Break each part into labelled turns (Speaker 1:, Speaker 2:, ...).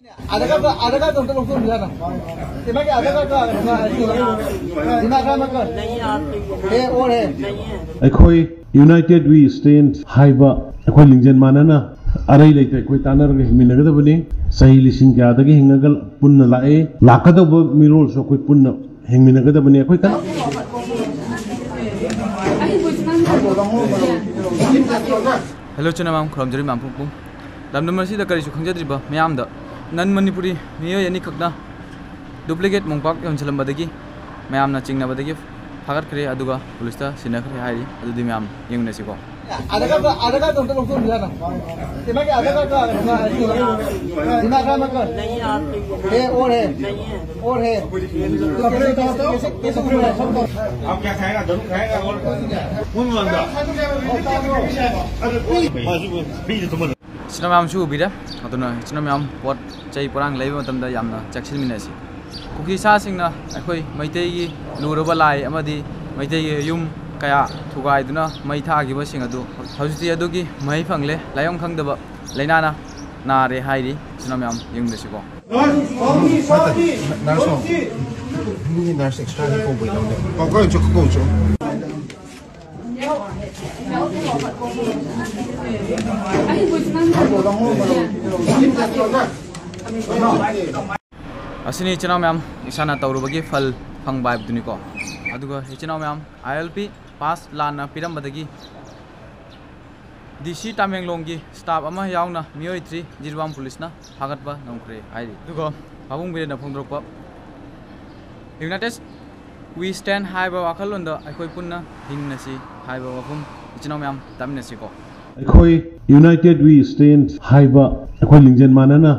Speaker 1: आधार card तो लोग दिया ना इमा के आधार कार्ड इमा का मकर ये और है
Speaker 2: अखोई यूनाइटेड वी स्टैंड हाइबा अखोई लिंजन मानना अरई लेते अखोई तानर के हिमिनगदबनी सही लिसिंग के आदगी हिंगगल पुन्न लाए लाकदब मिरोल सो कोई पुन्न हिमिनगदबनी अखोई कना
Speaker 3: हेलो चुनाव खुरमजरी मामपुपु लमदमसी द करिसु खंगजद्रिबा मयाम द नन मणिपुरी मियो यानी खकना डुप्लीकेट मोंपाक योंचलमबदगी मयामना चिंगनबदगी फागतखरे अदुगा पुलिसता सिनाखरे हाइरि अदुदि मयाम यंगनसिको
Speaker 1: आधार कार्ड तो लोग दिया ना इमा के आधार कार्ड इमा का मकर ये और है
Speaker 4: आप क्या खाएगा जरूर खाएगा और कौन मांगा
Speaker 3: सिना मैम उबीरे अदुना सिना मैम पोट चई पोरांग लेबे मतमदा यामना चक्सिलमिनासी कुकी सासिंगना अखोई मैतेगी लुरबा लाई अमदी मैतेगी युम कया थुगाइदुना मै थागिबसिंग अदु हौजिति अदुगी मै फंगले लायों खंगदबा लैनाना नारे हाइरि सिना मैम यंगदसिको
Speaker 5: नर्स एक्स्ट्रा को बोलते हैं को जो
Speaker 3: असनी इचना मैम इसाना तौरुबगी फल फंगबा दुनिको अदुगा इचना मैम ILP पास लाना पिरमबदगी DC तामेंगलोंगी स्टाफ अमा यावना मियोय 3 जिरवाम पुलिसना फागतबा नंखरे आइरि दुगो बाबुंग बिरेना फोंद्रोकपा यूनाइटेड वी स्टैंड हाइबा वाखलोंदा अखोई पुन्ना हिंगनसी हाइबा वफुम इचना मैम तामनसिको
Speaker 2: अखोई यूनाइटेड वी स्टैंड हाइबा अखोई लिंजन मानना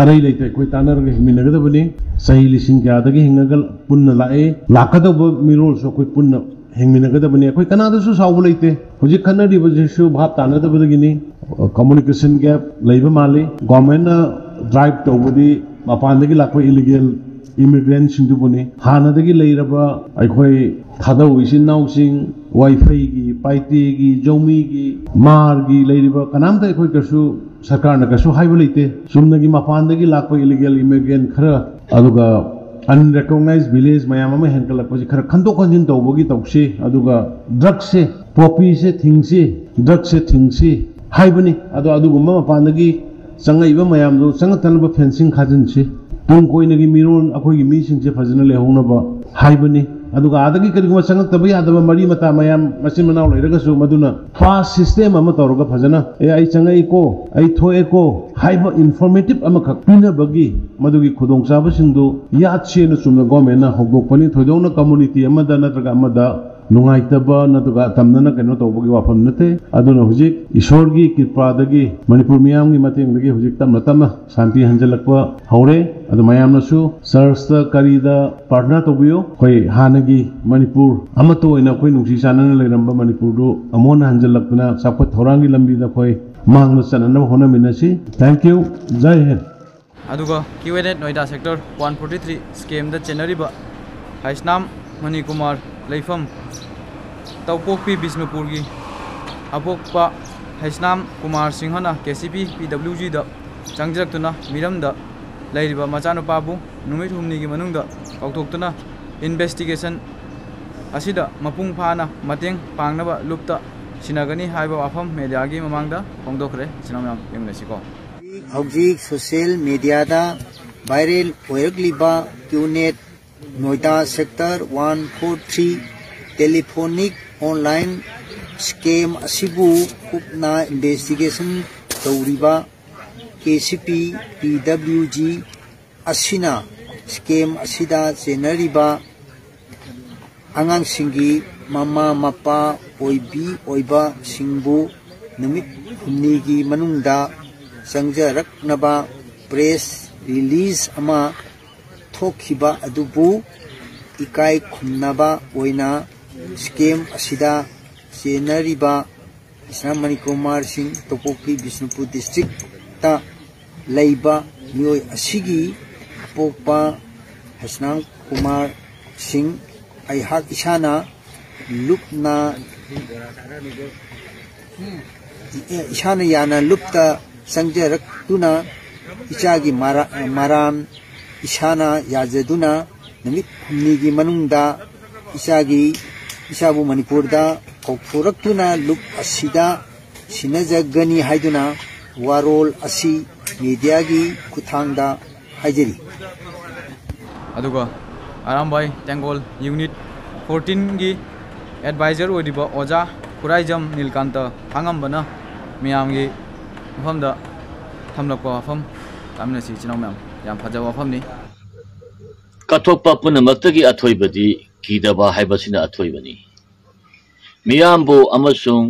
Speaker 2: अरई लेते अखोई तानर के हिमिनगदबनी सही लिसिंग के आदगी हिंगगल पुन्न लाए लाकदब मिरोल सो कोई पुन्न हिंगमिनगदबनी अखोई कनादसु साउब लेते हुजी खन्नदिबजिसु भाब तानदबदगिनी कम्युनिकेशन गैप लेबा माले गवर्नमेंट ड्राइव तौबदी मपानदगी लाखो इलीगल इमिग्रेंट सिंदुबनी हानदगी लेरबा अखोई थादौ इसिन नाउसिंग वाईफाई की पाइती की जौमी की मार की लेरिबा कनामता अखोई कसु सरकार न कसु हाइब लेते सुमनगी मपानदगी लाखो इलीगल इमिग्रेंट खरा अदुगा अनरिकॉग्नाइज्ड विलेज मयाम अमा हेंकलकपसि खरा खंदोक खंजिन तौबगी तौसे अदुगा ड्रग्स से पॉपी से थिंगसे ड्रग्स से थिंगसे हाइबनी अदो अदुगुम्बा मपानदगी चंगाइबा मयाम दो चंगतनबा फेंसिंग खाजिनसे तुम कोइनगी मिरोन अखोई मीसिंगसे फजन लेहोनबा हाइबनी अदुगा आदगी करिगुमा चंगतबा यादबा मरी मता मयाम मसिन मनाव लेरगसु मदुना फास्ट सिस्टम अमा तौरगा फजना ए आई चंगाइको आई थोएको हाइबा इन्फॉर्मेटिव अमा खक पिनबगी मदुगी खुदोंचाबसिंदु यादसेन सुमना गवर्नमेंट ना होगोकपनि थोइदौना कम्युनिटी अमदा नत्रगा अमदा नुंगाइतबा नतुगा तमनना कनो तौबगी वाफम नते अदुना हुजिक ईश्वरगी कृपादगी मणिपुर मियामगी मतेंगदगी हुजिक तमना तमना शांति हंजलकपा हौरे अदु मयामनसु सर्चता करीदा पार्टनर तौबियो कोई हानगी मणिपुर अमतो ओइना कोई नुंसी चानना लेरंबा मणिपुर दो अमोना हंजलकना सापत थौरांगी लंबीदा कोई मांगना चनना होनामिनसी थैंक यू जय हिंद
Speaker 3: अदुगा क्यूएनेट नोएडा सेक्टर 143 स्कीम द चेनरीबा हाइसनाम मणि कुमार लेफम तौपोपी बिष्णुपुर की अपोक्पा हाइसनाम कुमार सिंहना KCP PWG द चंगजरक्तुना मिरमदा लैरिबा मचानुपाबु नुमित हुमनी की मनुंगदा कौथोक्तुना इन्वेस्टिगेशन असिदा मपुंग फाना मतेंग पांगनबा लुप्ता सिनागनी हाइबा वाफम मीडियागी ममांगदा फोंदोखरे सिनामयाम यंगनसिको
Speaker 6: हौजिक सोशल मीडिया दा वायरल ओयरग्लिबा QNet Noida sector 143 telephonic online scam असिबु कुपना इन्वेस्टिगेशन तौरिबा KCP PWG असिना स्कैम असिदा चेनरिबा आंगांसिंगी मामा मपा ओइबी ओइबा सिंबु नुमित हुमनीगी मनुंगदा संजरकनबा प्रेस रिलीज अमा थोखिबा अदुबु इकाई खुमनबा ओइना स्कैम असिदा चेनरिबा इसना मणि कुमार सिंह तोपोपी बिष्णुपुर डिस्ट्रिक्ट ता लैबा मियोय असिगी पोपा हसना कुमार सिंह अहाक इसाना लुपना इसाना याना लुप्ता संजरक्तुना इचागी माराम इशाना याजदुना नमित हुमनीगी मनुंगदा इचाबु मणिपुरदा कौथोरक्तुना लुप असिदा सिनजगनी हाइदुना वारोल असि मीडियागी खुथांगदा हाइजरी
Speaker 3: अदुगा आरामबाई टेंगोल यूनिट 14 गी एडवाइजर ओदिबा ओजा खुराइजम नीलकांत हांगमबना मियामगी मफमदा थमलकपा वफम तामिनसी चिनाव मैम याम फजब वफमनी
Speaker 7: कथोपा पुनमक्तगी अथोइबदी कीदबा हाइबसिना अथोइबनी मियामबो अमसुंग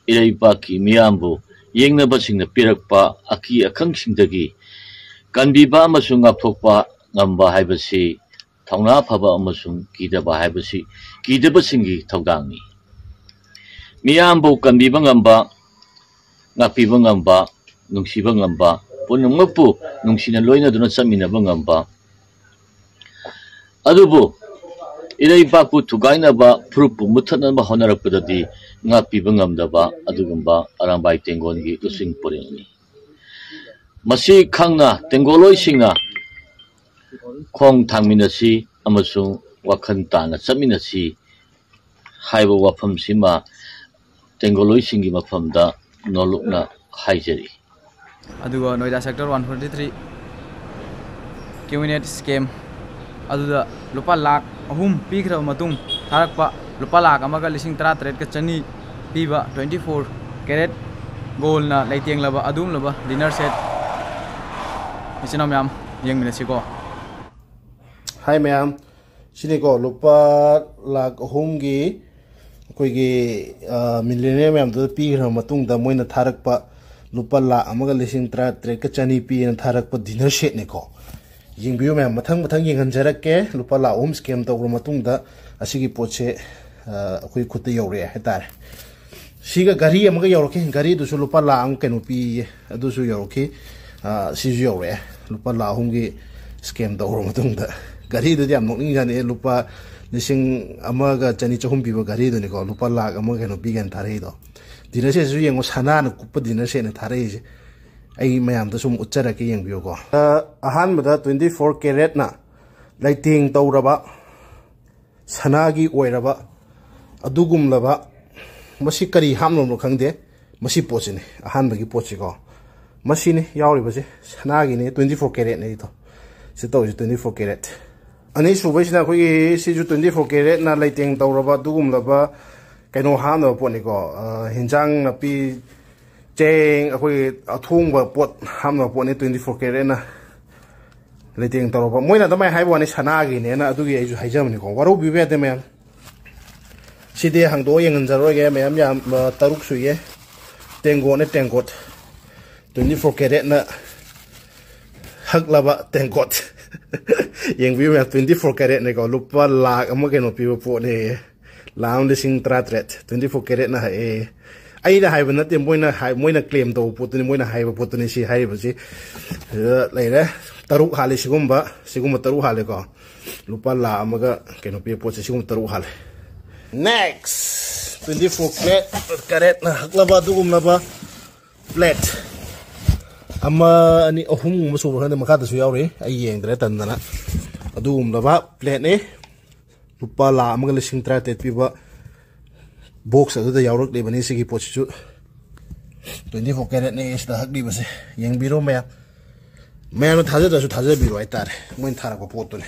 Speaker 7: इरैपाकी मियामबो येंगनबसिंगना पिरकपा अकी अखंगसिंगदगी कनबीबा अमसुंग अथोपा ngamba haibasi thongna phaba amasung kidaba haibasi kidaba singi thogdangni miyambu kanbiba ngamba ngapiba ngamba nungsiba ngamba punungmapu nungsina loina duna saminaba ngamba adubu ilai baku tugaina ba prupu mutana ba honarakpadadi ngapiba ngamdaba adugamba arambai tengongi lusing porengni masi khangna tengoloi singna खोंग थांगमिनसी अमसुंग वखन ताना चमिनसी हाइबो वफम सिमा तेंगोलोई सिंगी मफमदा नोलुकना हाइजरी
Speaker 3: अदुगा नोइडा सेक्टर 143 कैबिनेट स्कीम अदुदा लुपा लाख अहुम पीखरब मतुंग थारकपा लुपा लाख अमगा लिसिंग 13 का चनी पीबा 24 कैरेट गोल्डना लेतेंगलबा अदुमलबा डिनर सेट इसिना मैम यंगमिनसीको
Speaker 5: हाय मैम सिनेको लुपा लाख अहुमगी अखोइगी मिलेनियम मैम तो पीखर मतुंगदा मोइना थारकपा लुपा लाख अमगा लिसिंग 13 का चनी पीना थारकपा डिनर सेट नेको यिंगबियो मैम मथंग यिंगहनजरके लुपा लाख अहुम स्कीम तौर मतुंगदा असिगी पोचे अखोइ खुद यौरे हेतार सिगा गाड़ी अमगा यौरके गाड़ी दुसु लुपा लाख अम केनो पी अदुसु यौरके सिजु यौरे लुपा लाख अहुमगी स्कीम तौर मतुंगदा गाड़ी दो याम नोकिंग जाने लुपा लिसिंग अमगा चनी चहुम पीबा गाड़ी दो निको लुपा लाख अमगा केनो पीगन थारे दो दिनर से सु यंगो साना न कुप दिनर से न थारे जे आई मयाम तो सुम उच्चरके यंगबियो को अहान बदा 24 कैरेट ना लाइटिंग तौरबा सनागी ओइरबा अदुगुमलबा मसी करी हामनो खंगदे मसी पोचने अहान बगी पोचिको मसीने यावरिबसे सनागी ने 24 कैरेट ने तो से तो 24 कैरेट अनि सुबैसिना खोइ सिजु 24 कैरेट ना लाइटिंग तौरबा दुगुमलबा कैनो हानो पोनिको हिंजांग नपी चेंग अखोइ अथोंबा पोट हामनो पोने 24 कैरेट ना लाइटिंग तौरबा मोइना दमाय हाइबवानी सनागी ने ना अदुगी आइजु हाइजमनिको वारो बिबेते मैम सिदे हांगदो यंगनजरोगे मैम या तरुक सुये टेंगो ने टेंगोट 24 कैरेट ना हकलबा टेंगोट यंगबियो मैम 24 कैरेट ने को लुपा लाख अमा केनो पिबो पोने लाम लिसिंग 24 कैरेट ना है अइना हाइबा नते मोइना क्लेम तो पोतनि मोइना हाइबा पोतनि सि हाइबसि लेरे तरुक हाले सिगुम्बा तरुक हाले को लुपा लाख अमगा केनो पिबो पोसे सिगुम तरुक हाले नेक्स्ट 24 कैरेट ना हकलबा दुगुमलबा प्लेट अमा अनि अहुम मसु बखन मखादसु यावरे आई येंद्रे तन्दना अदुगुमलबा प्लेट ने लुपा लाख अमगा लिसिंग 13 पिबा बॉक्स अदुदा यावरक लेबनी सिगी पोचु 24 कैरेट ने इस हकली बसे येंबिरो मैं थाजदसु थाजबिरो आइतारे मोइन थारक पोतुने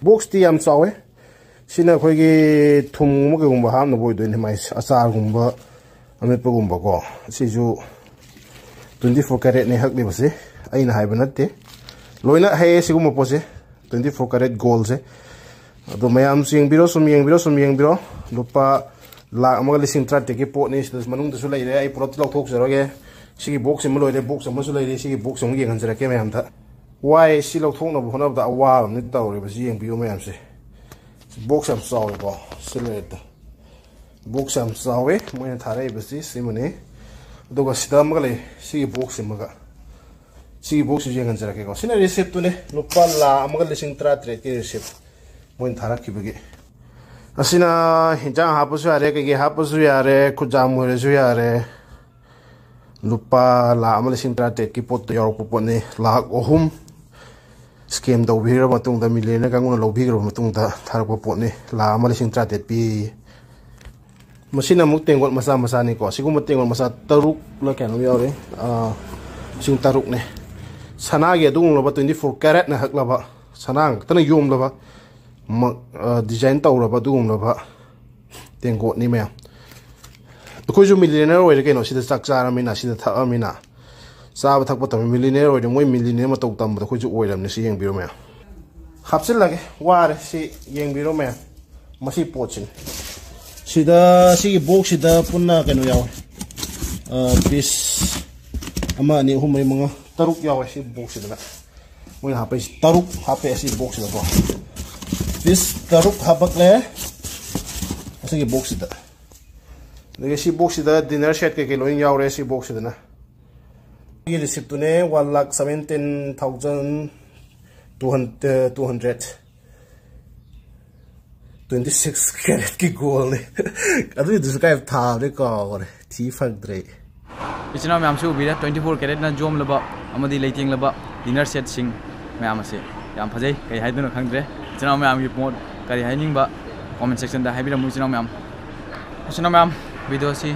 Speaker 5: बॉक्स ती याम चावे सिना खोइगी थुम मगुम्बा हामनो बोइदोने माइ अचार गुम्बा अमेपगुम्बा को सिजु 24 कैरेट ने हकली बसे अइना हाइबा नते लोइना है सिगुम्बा पोसे 24 कैरेट गोल्ड से अदो मयाम सिंगबिरो सुम येंबिरो लुपा लाख अमगा लिसिंग 13 की पोटनी सिदस मनुंग दसु लेरे आई पुरत लौथोक जरोगे सिगी बॉक्स म लोइरे बॉक्स अमसु लेरे सिगी बॉक्स अमग येंगनजरके मयाम था वाई सि लौथोकना होनबदा अवा नि तौरे बसि येंबियो मयाम से box am sawe ko silent box am sawe moina thare basi simune doga sida magale si box maga si box jengan jarake ko sina receipt tune lupa la amagal lising 13 ki receipt moin thara kibage asina hinjang hapusu yare ke hapusu yare kujam horesu yare lupa la amal sing trate ki pot yor po ne la ohum scam do bhira matung da millionaire kanguna lo bhira matung da thar po ne la amal sing trate pi machine amuk tengot masa masa ni ko sigum tengot masa taruk la kan yo re sing taruk ne sana ge dung lo ba 24 carat na hak la ba sanang tana yom lo ba design taw lo ba dung lo ba tengot ni me ko ju millionaire oi ke no sida chak chara mina sida tha mina sa ba thak pa tam millionaire oi moi millionaire ma taw tam ba ko ju oi ram ne si yeng biro me hapsil lage war si yeng biro me masi pochin sida si box sida punna kanu yaw bis ama ni humai mga taruk yaw si box sida na moi hape taruk hape si box sida ko bis taruk habak le si box sida lagi si box sida dinner set ke loin yaw re si box sida na ये receipt ने 1,17,226 carat की गोल ने अभी दूसरा का था रे का और थी फक दरे
Speaker 3: इचना में हमसे उबीरा 24 कैरेट ना जोम लबा अमदी लेटिंग लबा डिनर सेट सिंग मैं हमसे याम फजै कई हाइदनो खंगद्रे इचना में हम की पोट करी हाइनिंग बा कमेंट सेक्शन दा हाइबिरा मुइचना में हम इचना में हम वीडियो सी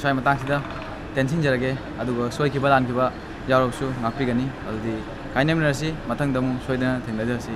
Speaker 3: स्वाय मतांग सिदा टेंशन जरगे अदुगो सोय की बलान की बा यारोसु नापी गनी अदुदी काइनेम नरसी मथंग दमु सोयदना थेंगदसी